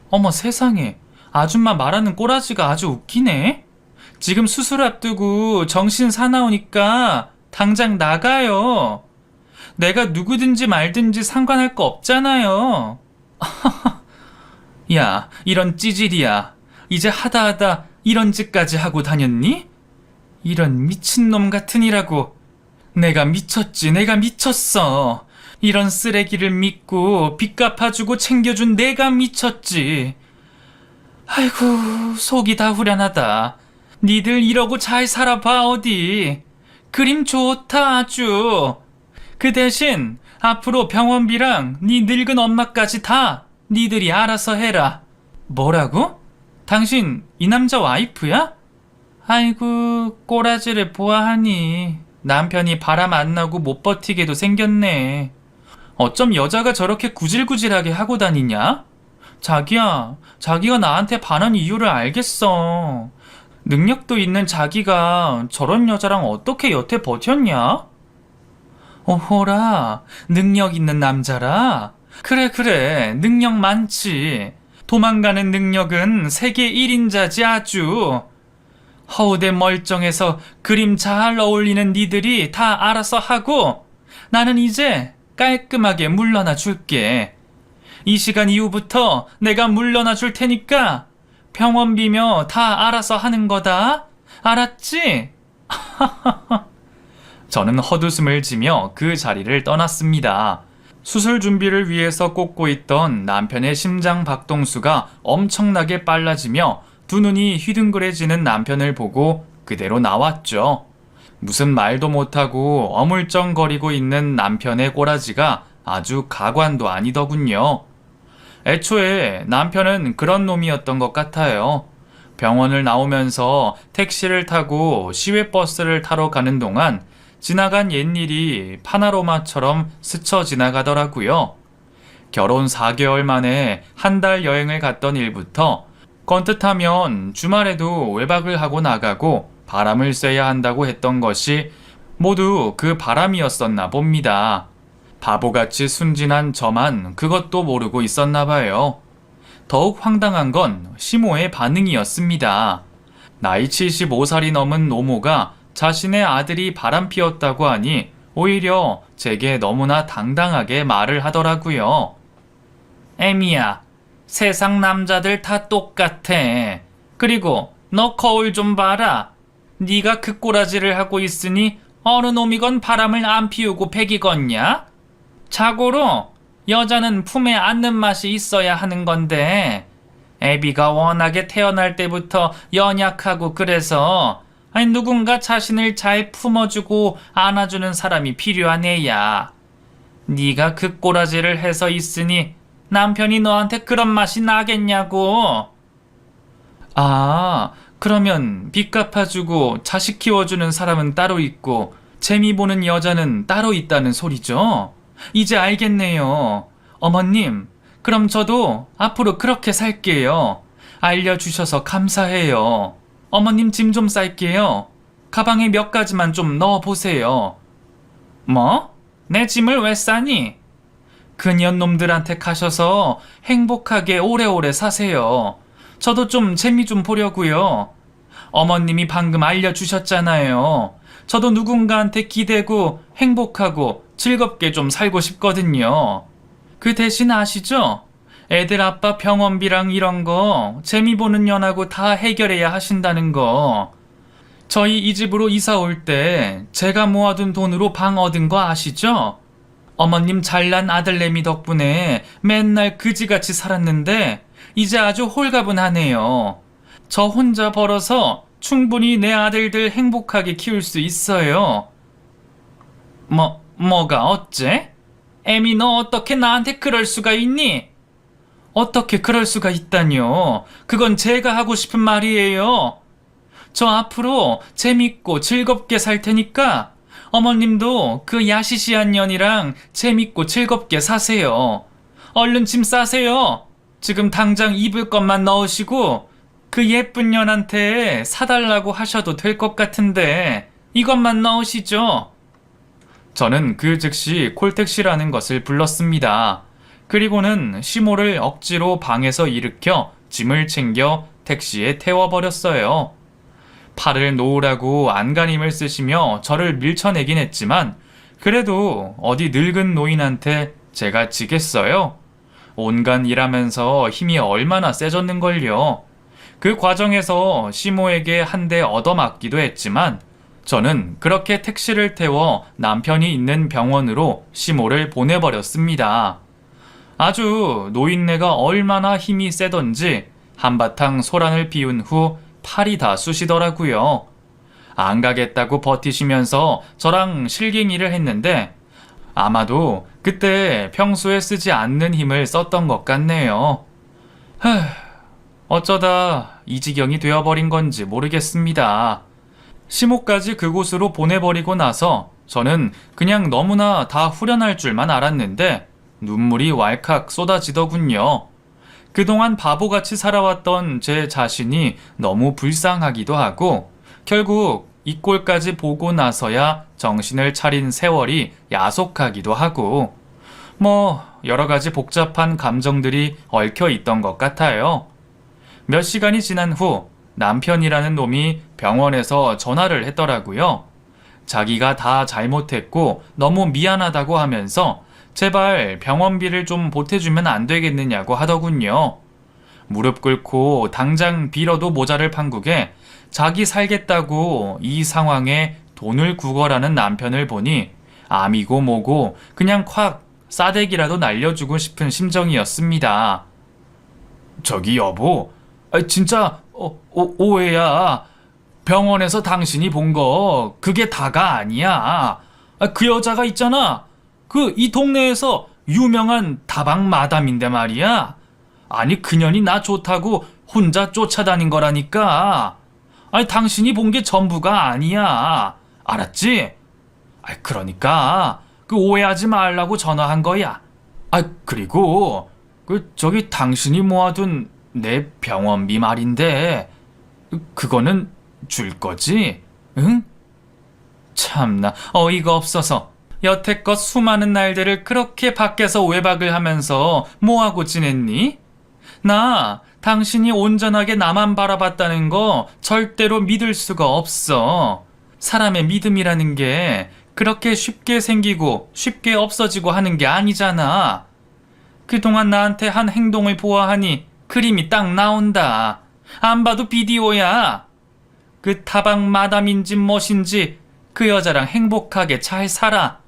S1: 어머 세상에, 아줌마 말하는 꼬라지가 아주 웃기네. 지금 수술 앞두고 정신 사나우니까 당장 나가요. 내가 누구든지 말든지 상관할 거 없잖아요. 야, 이런 찌질이야. 이제 하다 이런 짓까지 하고 다녔니? 이런 미친놈 같으니라고. 내가 미쳤지, 내가 미쳤어. 이런 쓰레기를 믿고 빚 갚아주고 챙겨준 내가 미쳤지. 아이고, 속이 다 후련하다. 니들 이러고 잘 살아봐 어디. 그림 좋다 아주. 그 대신 앞으로 병원비랑 니 늙은 엄마까지 다 니들이 알아서 해라. 뭐라고? 당신 이 남자 와이프야? 아이고, 꼬라지를 보아하니 남편이 바람 안 나고 못 버티게도 생겼네. 어쩜 여자가 저렇게 구질구질하게 하고 다니냐? 자기야, 자기가 나한테 반한 이유를 알겠어. 능력도 있는 자기가 저런 여자랑 어떻게 여태 버텼냐? 오호라, 능력 있는 남자라? 그래, 능력 많지. 도망가는 능력은 세계 1인자지 아주. 허우대 멀쩡해서 그림 잘 어울리는 니들이 다 알아서 하고 나는 이제 깔끔하게 물러나 줄게. 이 시간 이후부터 내가 물러나 줄 테니까 병원비며 다 알아서 하는 거다. 알았지? 저는 헛웃음을 지며 그 자리를 떠났습니다. 수술 준비를 위해서 꽂고 있던 남편의 심장 박동수가 엄청나게 빨라지며 두 눈이 휘둥그레지는 남편을 보고 그대로 나왔죠. 무슨 말도 못하고 어물쩡거리고 있는 남편의 꼬라지가 아주 가관도 아니더군요. 애초에 남편은 그런 놈이었던 것 같아요. 병원을 나오면서 택시를 타고 시외버스를 타러 가는 동안 지나간 옛일이 파나로마처럼 스쳐 지나가더라고요. 결혼 4개월 만에 한 달 여행을 갔던 일부터 건뜻하면 주말에도 외박을 하고 나가고 바람을 쐬야 한다고 했던 것이 모두 그 바람이었었나 봅니다. 바보같이 순진한 저만 그것도 모르고 있었나 봐요. 더욱 황당한 건 시모의 반응이었습니다. 나이 75살이 넘은 노모가 자신의 아들이 바람피웠다고 하니 오히려 제게 너무나 당당하게 말을 하더라고요. 애미야, 세상 남자들 다 똑같아. 그리고 너 거울 좀 봐라. 네가 그 꼬라지를 하고 있으니 어느 놈이건 바람을 안 피우고 백이겠냐? 자고로 여자는 품에 안는 맛이 있어야 하는 건데 애비가 워낙에 태어날 때부터 연약하고 그래서 누군가 자신을 잘 품어주고 안아주는 사람이 필요한 애야. 네가 그 꼬라지를 해서 있으니 남편이 너한테 그런 맛이 나겠냐고. 아, 그러면 빚 갚아주고 자식 키워주는 사람은 따로 있고 재미 보는 여자는 따로 있다는 소리죠? 이제 알겠네요. 어머님, 그럼 저도 앞으로 그렇게 살게요. 알려주셔서 감사해요. 어머님 짐 좀 쌀게요. 가방에 몇 가지만 좀 넣어보세요. 뭐? 내 짐을 왜 싸니? 그년 놈들한테 가셔서 행복하게 오래오래 사세요. 저도 좀 재미 좀 보려고요. 어머님이 방금 알려주셨잖아요. 저도 누군가한테 기대고 행복하고 즐겁게 좀 살고 싶거든요. 그 대신 아시죠? 애들 아빠 병원비랑 이런 거 재미 보는 년하고 다 해결해야 하신다는 거. 저희 이 집으로 이사 올 때 제가 모아둔 돈으로 방 얻은 거 아시죠? 어머님 잘난 아들내미 덕분에 맨날 그지같이 살았는데 이제 아주 홀가분하네요. 저 혼자 벌어서 충분히 내 아들들 행복하게 키울 수 있어요. 뭐가 어째? 애미 너 어떻게 나한테 그럴 수가 있니? 어떻게 그럴 수가 있다뇨? 그건 제가 하고 싶은 말이에요. 저 앞으로 재밌고 즐겁게 살 테니까 어머님도 그 야시시한 년이랑 재밌고 즐겁게 사세요. 얼른 짐 싸세요. 지금 당장 입을 것만 넣으시고 그 예쁜 년한테 사달라고 하셔도 될 것 같은데 이것만 넣으시죠. 저는 그 즉시 콜택시라는 것을 불렀습니다. 그리고는 시모를 억지로 방에서 일으켜 짐을 챙겨 택시에 태워버렸어요. 팔을 놓으라고 안간힘을 쓰시며 저를 밀쳐내긴 했지만 그래도 어디 늙은 노인한테 제가 지겠어요? 온갖 일하면서 힘이 얼마나 세졌는걸요. 그 과정에서 시모에게 한 대 얻어맞기도 했지만 저는 그렇게 택시를 태워 남편이 있는 병원으로 시모를 보내버렸습니다. 아주 노인네가 얼마나 힘이 세던지 한바탕 소란을 피운 후 팔이 다 쑤시더라고요. 안 가겠다고 버티시면서 저랑 실갱이를 했는데 아마도 그때 평소에 쓰지 않는 힘을 썼던 것 같네요. 어쩌다 이 지경이 되어버린 건지 모르겠습니다. 시모까지 그곳으로 보내버리고 나서 저는 그냥 너무나 다 후련할 줄만 알았는데 눈물이 왈칵 쏟아지더군요. 그동안 바보같이 살아왔던 제 자신이 너무 불쌍하기도 하고 결국 이 꼴까지 보고 나서야 정신을 차린 세월이 야속하기도 하고 여러 가지 복잡한 감정들이 얽혀 있던 것 같아요. 몇 시간이 지난 후 남편이라는 놈이 병원에서 전화를 했더라고요. 자기가 다 잘못했고 너무 미안하다고 하면서 제발 병원비를 좀 보태주면 안 되겠느냐고 하더군요. 무릎 꿇고 당장 빌어도 모자를 판국에 자기 살겠다고 이 상황에 돈을 구걸하는 남편을 보니 암이고 뭐고 그냥 콱 싸대기라도 날려주고 싶은 심정이었습니다. 저기 여보, 진짜 오해야. 병원에서 당신이 본 거 그게 다가 아니야. 그 여자가 있잖아. 이 동네에서 유명한 다방 마담인데 말이야. 아니 그년이 나 좋다고 혼자 쫓아다닌 거라니까. 당신이 본 게 전부가 아니야. 알았지? 그러니까 오해하지 말라고 전화한 거야. 그리고 저기 당신이 모아둔 내 병원비 말인데 그거는 줄 거지? 응? 참나 어이가 없어서 여태껏 수많은 날들을 그렇게 밖에서 외박을 하면서 뭐하고 지냈니? 나 당신이 온전하게 나만 바라봤다는 거 절대로 믿을 수가 없어. 사람의 믿음이라는 게 그렇게 쉽게 생기고 쉽게 없어지고 하는 게 아니잖아. 그동안 나한테 한 행동을 보아하니 그림이 딱 나온다. 안 봐도 비디오야. 그 타방 마담인지 뭐신지 그 여자랑 행복하게 잘 살아.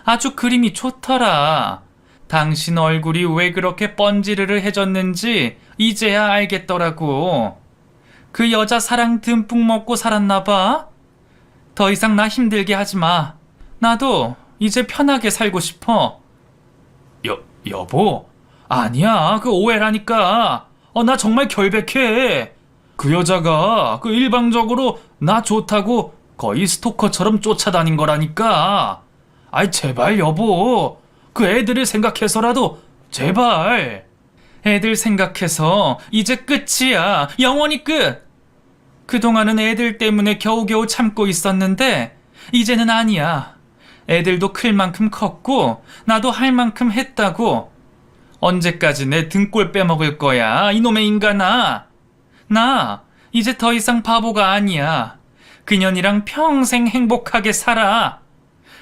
S1: 아주 그림이 좋더라. 당신 얼굴이 왜 그렇게 번지르르 해졌는지 이제야 알겠더라고. 그 여자 사랑 듬뿍 먹고 살았나 봐. 더 이상 나 힘들게 하지 마. 나도 이제 편하게 살고 싶어. 여보? 아니야, 그 오해라니까. 나 정말 결백해. 그 여자가 일방적으로 나 좋다고 거의 스토커처럼 쫓아다닌 거라니까. 제발 여보. 그 애들을 생각해서라도 제발. 애들 생각해서 이제 끝이야. 영원히 끝. 그동안은 애들 때문에 겨우겨우 참고 있었는데 이제는 아니야. 애들도 클 만큼 컸고 나도 할 만큼 했다고. 언제까지 내 등골 빼먹을 거야, 이놈의 인간아. 나 이제 더 이상 바보가 아니야. 그년이랑 평생 행복하게 살아.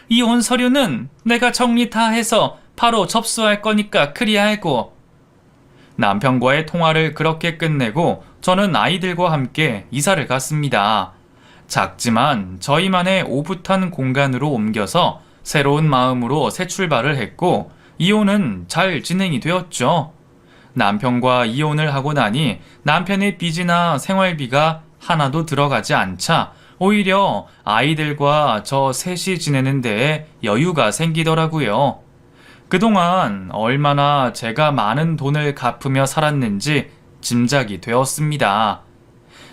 S1: 이혼 서류는 내가 정리 다 해서 바로 접수할 거니까 그리 알고. 남편과의 통화를 그렇게 끝내고 저는 아이들과 함께 이사를 갔습니다. 작지만 저희만의 오붓한 공간으로 옮겨서 새로운 마음으로 새 출발을 했고 이혼은 잘 진행이 되었죠. 남편과 이혼을 하고 나니 남편의 빚이나 생활비가 하나도 들어가지 않자 오히려 아이들과 저 셋이 지내는 데에 여유가 생기더라고요. 그동안 얼마나 제가 많은 돈을 갚으며 살았는지 짐작이 되었습니다.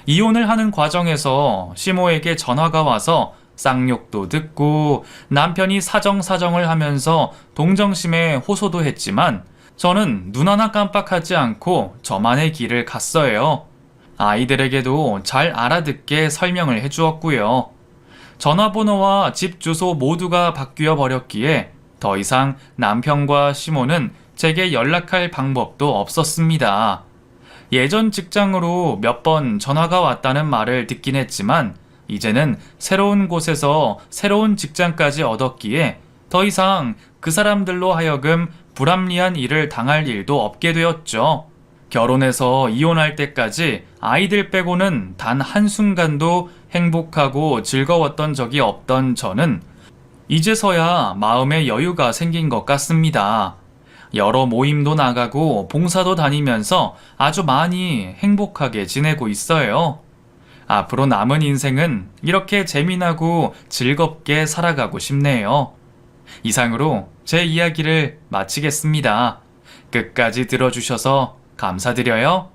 S1: 이혼을 하는 과정에서 시모에게 전화가 와서 쌍욕도 듣고 남편이 사정사정을 하면서 동정심에 호소도 했지만 저는 눈 하나 깜빡하지 않고 저만의 길을 갔어요. 아이들에게도 잘 알아듣게 설명을 해주었고요. 전화번호와 집 주소 모두가 바뀌어 버렸기에 더 이상 남편과 시모는 제게 연락할 방법도 없었습니다. 예전 직장으로 몇 번 전화가 왔다는 말을 듣긴 했지만 이제는 새로운 곳에서 새로운 직장까지 얻었기에 더 이상 그 사람들로 하여금 불합리한 일을 당할 일도 없게 되었죠. 결혼해서 이혼할 때까지 아이들 빼고는 단 한순간도 행복하고 즐거웠던 적이 없던 저는 이제서야 마음의 여유가 생긴 것 같습니다. 여러 모임도 나가고 봉사도 다니면서 아주 많이 행복하게 지내고 있어요. 앞으로 남은 인생은 이렇게 재미나고 즐겁게 살아가고 싶네요. 이상으로 제 이야기를 마치겠습니다. 끝까지 들어주셔서 감사드려요.